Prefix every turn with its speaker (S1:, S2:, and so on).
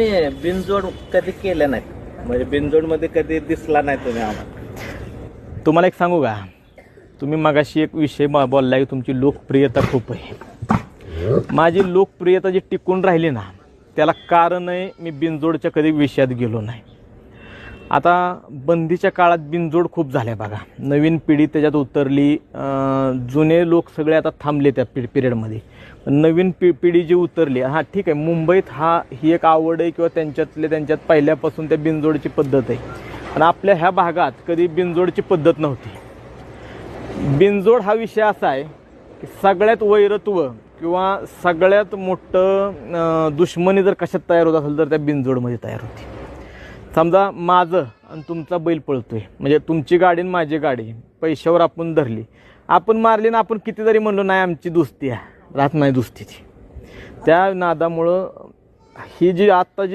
S1: बिनजोड कधी केलं नाही, म्हणजे बिनजोडमध्ये कधी दिसला नाही तुम्ही आम्हाला.
S2: तुम्हाला एक सांगू का, तुम्ही मगाशी एक विषय बोलला की तुमची लोकप्रियता खूप आहे. माझी लोकप्रियता जी टिकून राहिली ना, त्याला कारण आहे मी बिनजोडच्या कधी विषयात गेलो नाही. आता बंदीच्या काळात बिनजोड खूप झाल्या बघा, नवीन पिढी त्याच्यात उतरली. जुने लोक सगळे आता थांबले त्या पिरियडमध्ये. नवीन पिढी जी उतरली, हां ठीक आहे, मुंबईत ही एक आवड आहे किंवा त्यांच्यात पहिल्यापासून त्या बिनजोडची पद्धत आहे. पण आपल्या ह्या भागात कधी बिनजोडची पद्धत नव्हती. बिनजोड हा विषय असा आहे की सगळ्यात वैरत्व किंवा सगळ्यात मोठं दुश्मनी जर कशात तयार होत असेल तर त्या बिनजोडमध्ये तयार होती. समजा माझं आणि तुमचा बैल पळतोय, म्हणजे तुमची गाडी आणि माझी गाडी पैशावर आपण धरली, आपण मारली ना, आपण किती जरी म्हणलो नाही आमची दोस्ती आहे, राहत नाही दोस्ती ती. त्या नादामुळं ही जी आत्ता जी